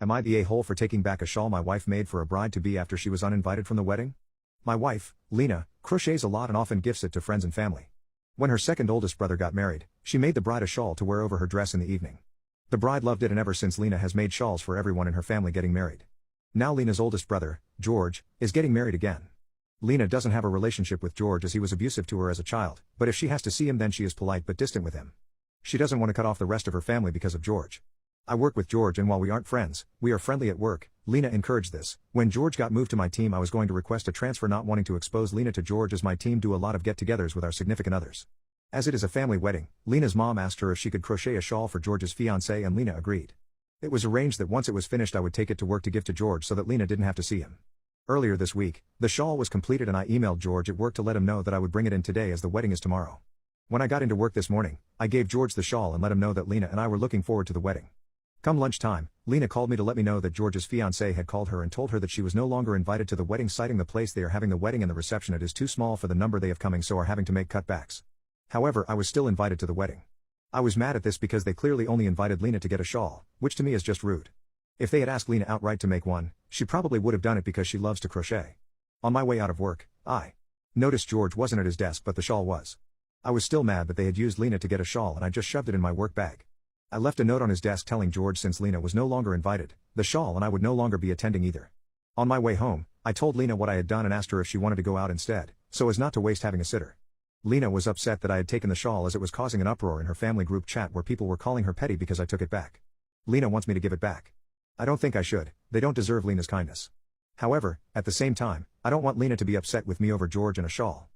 Am I the a-hole for taking back a shawl my wife made for a bride-to-be after she was uninvited from the wedding? My wife, Lena, crochets a lot and often gifts it to friends and family. When her second oldest brother got married, she made the bride a shawl to wear over her dress in the evening. The bride loved it, and ever since Lena has made shawls for everyone in her family getting married. Now Lena's oldest brother, George, is getting married again. Lena doesn't have a relationship with George as he was abusive to her as a child, but if she has to see him then she is polite but distant with him. She doesn't want to cut off the rest of her family because of George. I work with George, and while we aren't friends, we are friendly at work. Lena encouraged this. When George got moved to my team, I was going to request a transfer, not wanting to expose Lena to George as my team do a lot of get-togethers with our significant others. As it is a family wedding, Lena's mom asked her if she could crochet a shawl for George's fiancée, and Lena agreed. It was arranged that once it was finished I would take it to work to give to George so that Lena didn't have to see him. Earlier this week, the shawl was completed and I emailed George at work to let him know that I would bring it in today as the wedding is tomorrow. When I got into work this morning, I gave George the shawl and let him know that Lena and I were looking forward to the wedding. Come lunchtime, Lena called me to let me know that George's fiancée had called her and told her that she was no longer invited to the wedding, citing the place they are having the wedding and the reception it is too small for the number they have coming, so are having to make cutbacks. However, I was still invited to the wedding. I was mad at this because they clearly only invited Lena to get a shawl, which to me is just rude. If they had asked Lena outright to make one, she probably would have done it because she loves to crochet. On my way out of work, I noticed George wasn't at his desk but the shawl was. I was still mad that they had used Lena to get a shawl and I just shoved it in my work bag. I left a note on his desk telling George since Lena was no longer invited, the shawl and I would no longer be attending either. On my way home, I told Lena what I had done and asked her if she wanted to go out instead, so as not to waste having a sitter. Lena was upset that I had taken the shawl as it was causing an uproar in her family group chat where people were calling her petty because I took it back. Lena wants me to give it back. I don't think I should. They don't deserve Lena's kindness. However, at the same time, I don't want Lena to be upset with me over George and a shawl.